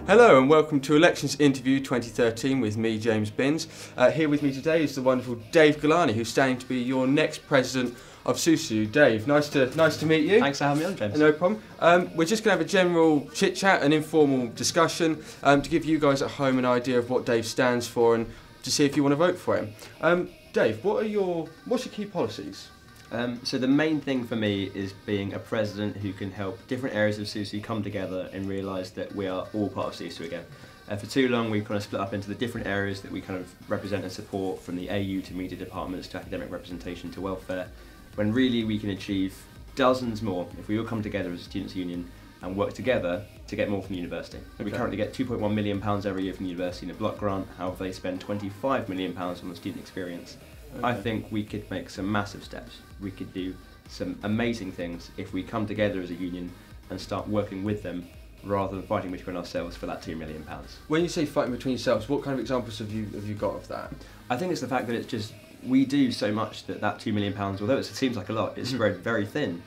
Hello and welcome to Elections Interview 2013 with me, James Binns. Here with me today is the wonderful Dave Gilani, who's standing to be your next president of SUSU. Dave, nice to meet you. Thanks for having me on, James. No problem. We're just going to have a general chit-chat, an informal discussion to give you guys at home an idea of what Dave stands for and to see if you want to vote for him. Dave, what's your key policies? So the main thing for me is being a president who can help different areas of SUSU come together and realise that we are all part of SUSU again. For too long we've kind of split up into the different areas that we kind of represent and support, from the AU to media departments to academic representation to welfare, when really we can achieve dozens more if we all come together as a students' union and work together to get more from the university. Okay. We currently get £2.1 million every year from the university in a block grant. However, they spend £25 million on the student experience. Okay. I think we could make some massive steps. We could do some amazing things if we come together as a union and start working with them rather than fighting between ourselves for that £2 million. When you say fighting between yourselves, what kind of examples have you got of that? I think it's the fact that it's just, we do so much that £2 million, although it seems like a lot, it's spread very thin.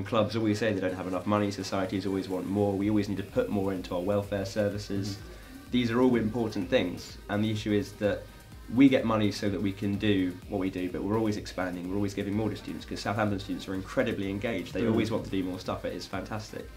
Clubs always say they don't have enough money, societies always want more, we always need to put more into our welfare services. These are all important things, and the issue is that we get money so that we can do what we do, but we're always expanding, we're always giving more to students, because Southampton students are incredibly engaged. They always want to do more stuff. It is fantastic.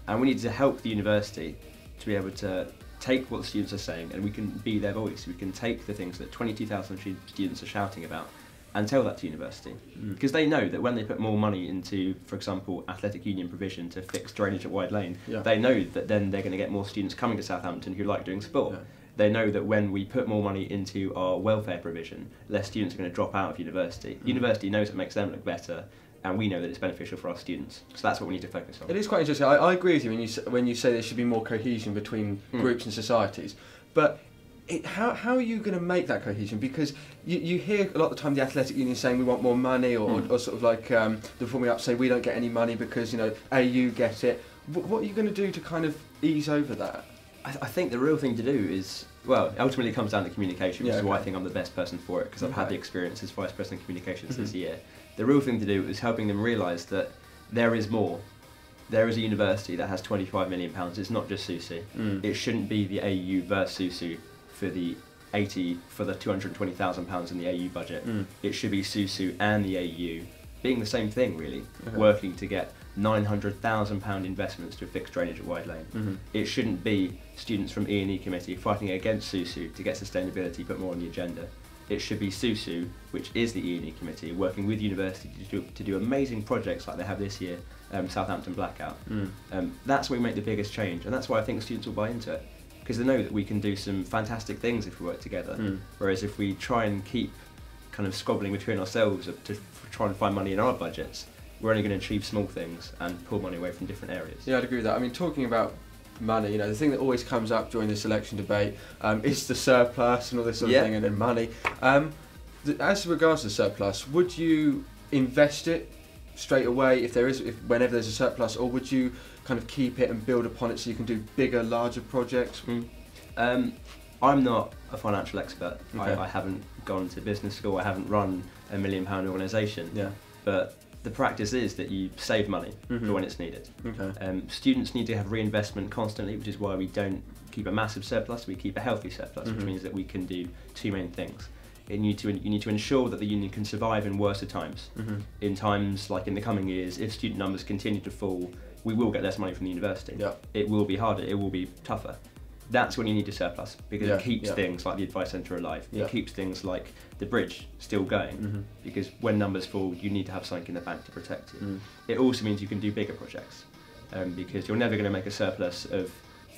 And we need to help the university to be able to take what the students are saying, and we can be their voice. We can take the things that 22,000 students are shouting about and tell that to university. Because they know that when they put more money into, for example, athletic union provision to fix drainage at Wide Lane, they know that then they're going to get more students coming to Southampton who like doing sport. They know that when we put more money into our welfare provision, less students are going to drop out of university. University knows it makes them look better, and we know that it's beneficial for our students. So that's what we need to focus on. It is quite interesting. I agree with you when you say there should be more cohesion between groups and societies. But how are you going to make that cohesion? Because you hear a lot of the time the athletic union saying we want more money, or sort of like the Performing Arts say we don't get any money because AU get it. What are you going to do to kind of ease over that? I think the real thing to do is, well, ultimately it comes down to communication, which is why I think I'm the best person for it, because I've had the experience as Vice President of Communications this year. The real thing to do is helping them realise that there is more. There is a university that has £25 million. It's not just SUSU. It shouldn't be the AU versus SUSU for the £220,000 in the AU budget. It should be SUSU and the AU being the same thing, really, working to get £900,000 investments to fix drainage at Wide Lane. It shouldn't be students from E&E committee fighting against SUSU to get sustainability put more on the agenda. It should be SUSU, which is the E&E committee, working with university to do amazing projects like they have this year, Southampton Blackout. That's where we make the biggest change, and that's why I think students will buy into it, because they know that we can do some fantastic things if we work together. Whereas if we try and keep kind of squabbling between ourselves to try and find money in our budgets, we're only going to achieve small things and pull money away from different areas. Yeah, I'd agree with that. I mean, talking about money, the thing that always comes up during this election debate is the surplus and all this sort of thing, and then money. As regards to the surplus, would you invest it straight away whenever there's a surplus, or would you kind of keep it and build upon it so you can do bigger, larger projects? I'm not a financial expert. I haven't gone to business school. I haven't run £1 million organisation. But the practice is that you save money for when it's needed. Students need to have reinvestment constantly, which is why we don't keep a massive surplus. We keep a healthy surplus, which means that we can do two main things. You need to ensure that the union can survive in worse times. In times like in the coming years, if student numbers continue to fall, we will get less money from the university. It will be harder, it will be tougher. That's when you need a surplus, because it keeps things like the Advice Centre alive. It keeps things like the bridge still going, because when numbers fall, you need to have something in the bank to protect you. It also means you can do bigger projects, because you're never going to make a surplus of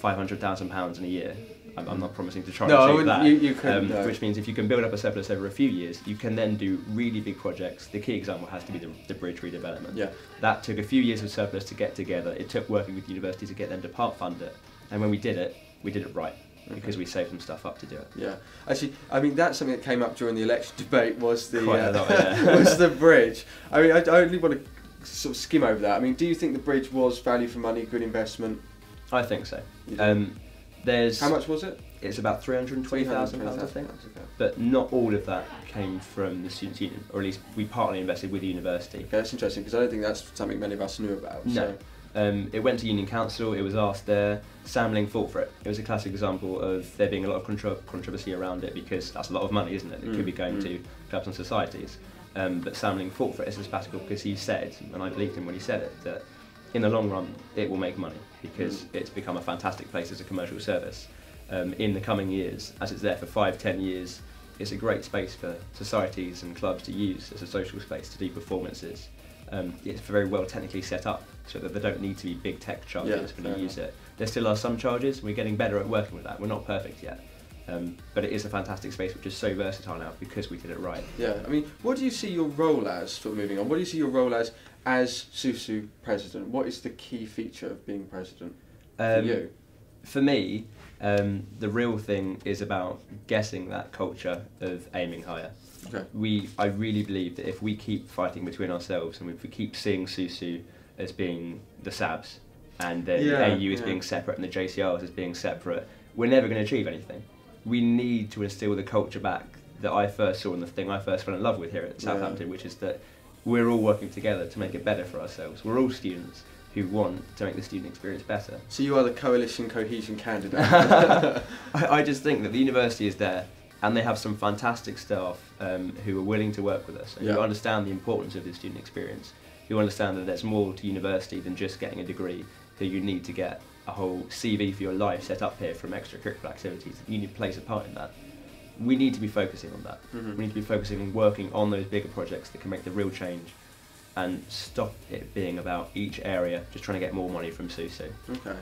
£500,000 in a year. I'm not promising to try and achieve that. You couldn't, which means if you can build up a surplus over a few years, you can then do really big projects. The key example has to be the bridge redevelopment. That took a few years of surplus to get together. It took working with universities to get them to part fund it, and when we did it right, because we saved some stuff up to do it. Yeah, actually, I mean, that's something that came up during the election debate, was the Quite a lot, was the bridge. I mean, I only want to sort of skim over that. I mean, do you think the bridge was value for money, good investment? I think so. How much was it? It's about £320,000, I think. But not all of that came from the Students' Union, or at least we partly invested with the university. Okay, that's interesting, because I don't think that's something many of us knew about. No. It went to Union Council, it was asked there, Samling fought for it. It was a classic example of there being a lot of controversy around it, because that's a lot of money, isn't it? It could be going to clubs and societies. But Samling fought for it as a sabbatical because he said, and I believed him when he said it, that in the long run it will make money because it's become a fantastic place as a commercial service. In the coming years, as it's there for 5-10 years, it's a great space for societies and clubs to use as a social space to do performances. It's very well technically set up so that there don't need to be big tech charges when you use it. There still are some charges, we're getting better at working with that, we're not perfect yet. But it is a fantastic space which is so versatile now because we did it right. Yeah, I mean, what do you see your role as, sort of moving on, what do you see your role as SUSU president? What is the key feature of being president for you? For me, the real thing is about getting that culture of aiming higher. Okay. I really believe that if we keep fighting between ourselves and if we keep seeing SUSU as being the SABs and the AU as being separate and the JCRs as being separate, we're never going to achieve anything. We need to instill the culture back that I first saw and the thing I first fell in love with here at Southampton, which is that we're all working together to make it better for ourselves. We're all students who want to make the student experience better. So you are the coalition cohesion candidate. I just think that the university is there and they have some fantastic staff who are willing to work with us and who understand the importance of the student experience, who understand that there's more to university than just getting a degree, who you need to get a whole CV for your life set up here from extracurricular activities. You need to place a part in that. We need to be focusing on that. We need to be focusing on working on those bigger projects that can make the real change and stop it being about each area just trying to get more money from SUSU. Okay.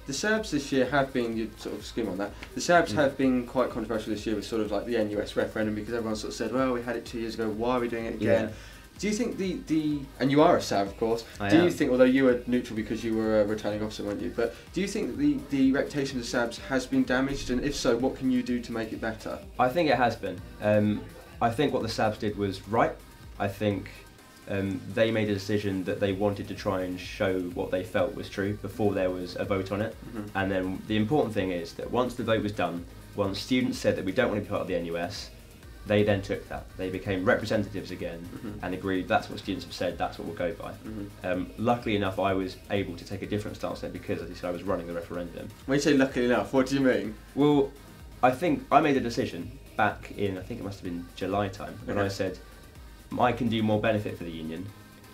The SABs this year have been, you sort of skim on that, the SABs have been quite controversial this year with sort of like the NUS referendum, because everyone sort of said, well, we had it 2 years ago, why are we doing it again? Yeah. Do you think and you are a SAB of course, you think, although you were neutral because you were a returning officer, weren't you, but do you think that the reputation of the SABs has been damaged, and if so, what can you do to make it better? I think it has been. I think what the SABs did was right. I think they made a decision that they wanted to try and show what they felt was true before there was a vote on it. And then the important thing is that once the vote was done, once students said that we don't want to be part of the NUS, they then took that. They became representatives again and agreed that's what students have said, that's what we'll go by. Luckily enough, I was able to take a different stance then because, as you said, I was running the referendum. When you say luckily enough, what do you mean? Well, I think I made a decision back in, I think it must have been July time, when I said, I can do more benefit for the union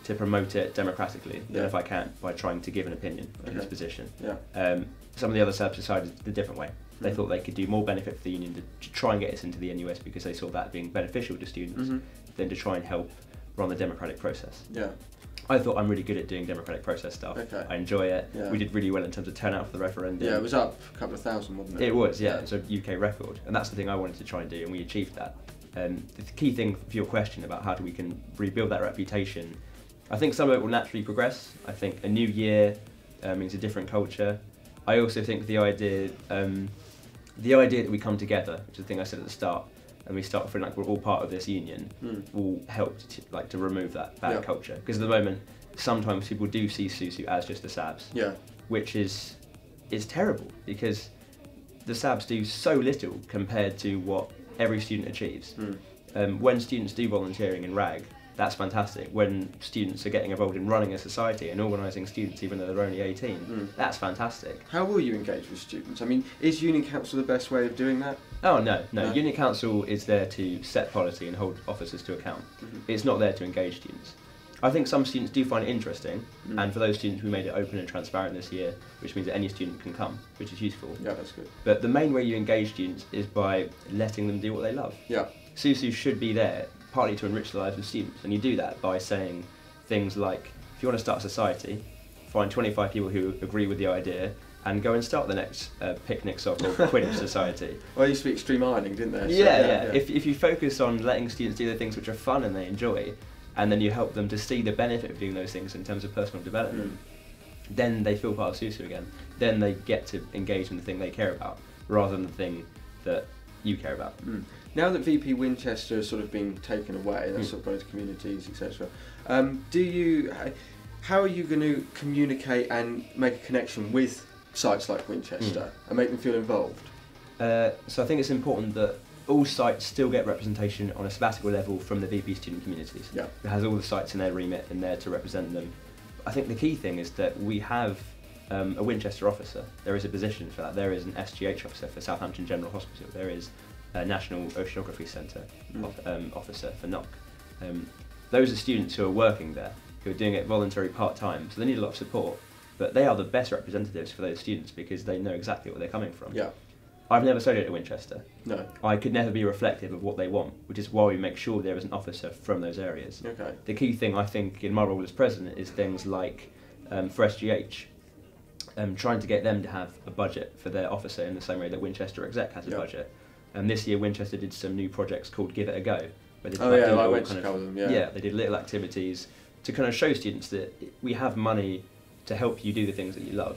to promote it democratically than if I can by trying to give an opinion on this position. Some of the other SABs decided a different way. They thought they could do more benefit for the union to try and get us into the NUS because they saw that being beneficial to students than to try and help run the democratic process. I thought I'm really good at doing democratic process stuff. I enjoy it. We did really well in terms of turnout for the referendum. Yeah, it was up a couple of thousand, wasn't it? It was, yeah. It was a UK record, and that's the thing I wanted to try and do, and we achieved that. The key thing for your question about how we can rebuild that reputation, I think some of it will naturally progress. I think a new year means a different culture. I also think the idea that we come together, which is the thing I said at the start, and we start feeling like we're all part of this union, will help to remove that bad culture. Because at the moment, sometimes people do see SUSU as just the SABs, which is terrible because the SABs do so little compared to what every student achieves. When students do volunteering in RAG, that's fantastic. When students are getting involved in running a society and organising students even though they're only 18, that's fantastic. How will you engage with students? I mean, is Union Council the best way of doing that? Oh no. Union Council is there to set policy and hold officers to account. It's not there to engage students. I think some students do find it interesting, and for those students we made it open and transparent this year, which means that any student can come, which is useful. Yeah, that's good. But the main way you engage students is by letting them do what they love. SUSU should be there partly to enrich the lives of students, and you do that by saying things like, if you want to start a society, find 25 people who agree with the idea and go and start the next picnic, soccer, or Quidditch society. Well, they used to be extreme ironing, didn't they? Yeah. If you focus on letting students do the things which are fun and they enjoy, and then you help them to see the benefit of doing those things in terms of personal development, then they feel part of SUSU again. Then they get to engage in the thing they care about, rather than the thing that you care about. Now that VP Winchester has sort of been taken away, that's sort of gone to communities, etc. How are you going to communicate and make a connection with sites like Winchester and make them feel involved? So I think it's important that all sites still get representation on a sabbatical level from the VP student communities. It has all the sites in their remit in there to represent them I think the key thing is that we have a Winchester officer. There is a position for that. There is an SGH officer for Southampton General Hospital. There is a National Oceanography Centre officer for NOC. Those are students who are working there, who are doing it voluntary part-time, so they need a lot of support. But they are the best representatives for those students because they know exactly where they're coming from. Yeah. I've never studied at Winchester. No. I could never be reflective of what they want, which is why we make sure there is an officer from those areas. Okay. The key thing, I think, in my role as president is things like, for SGH, trying to get them to have a budget for their officer in the same way that Winchester Exec has a budget. And this year Winchester did some new projects called Give It a Go. Where they I went to cover them, yeah, they did little activities to kind of show students that we have money to help you do the things that you love.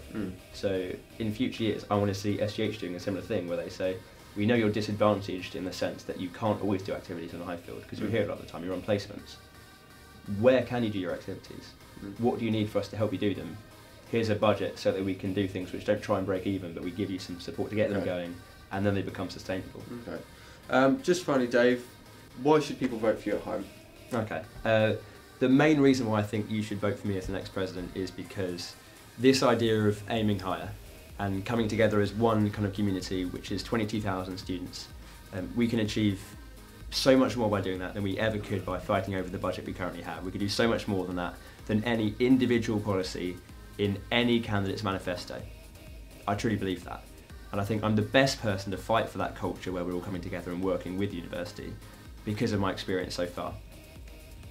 So in future years, I want to see SGH doing a similar thing where they say, we know you're disadvantaged in the sense that you can't always do activities on the Highfield because you're here a lot of the time, you're on placements. Where can you do your activities? What do you need for us to help you do them? Here's a budget so that we can do things which don't try and break even, but we give you some support to get them going, and then they become sustainable. Okay. Just finally, Dave, why should people vote for you at home? Okay. The main reason why I think you should vote for me as the next president is because this idea of aiming higher and coming together as one kind of community, which is 22,000 students, we can achieve so much more by doing that than we ever could by fighting over the budget we currently have. We could do so much more than that, than any individual policy in any candidate's manifesto. I truly believe that. And I think I'm the best person to fight for that culture where we're all coming together and working with university because of my experience so far.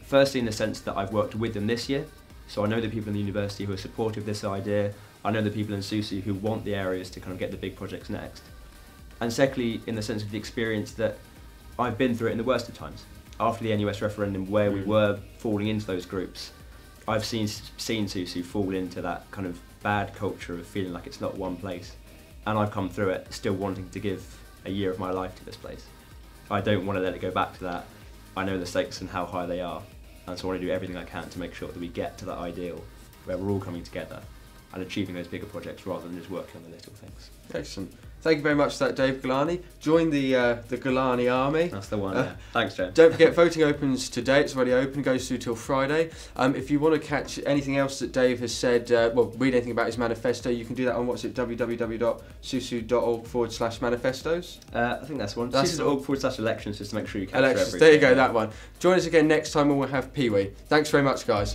Firstly, in the sense that I've worked with them this year, so I know the people in the university who are supportive of this idea, I know the people in SUSU who want the areas to kind of get the big projects next. And secondly, in the sense of the experience that I've been through it in the worst of times. After the NUS referendum, where we were falling into those groups, I've seen SUSU fall into that kind of bad culture of feeling like it's not one place. And I've come through it still wanting to give a year of my life to this place. I don't want to let it go back to that. I know the stakes and how high they are. And so I want to do everything I can to make sure that we get to that ideal where we're all coming together and achieving those bigger projects rather than just working on the little things. Excellent. Thank you very much for that, Dave Gilani. Join the Gilani army. That's the one, yeah. Thanks, Joe. Don't forget, voting opens today. It's already open, goes through till Friday. If you want to catch anything else that Dave has said, read anything about his manifesto, you can do that on, www.susu.org/manifestos? I think that's one. susu.org/elections, just to make sure you capture elections. everything. There you go, that one. Join us again next time when we'll have Pee-wee. Thanks very much, guys.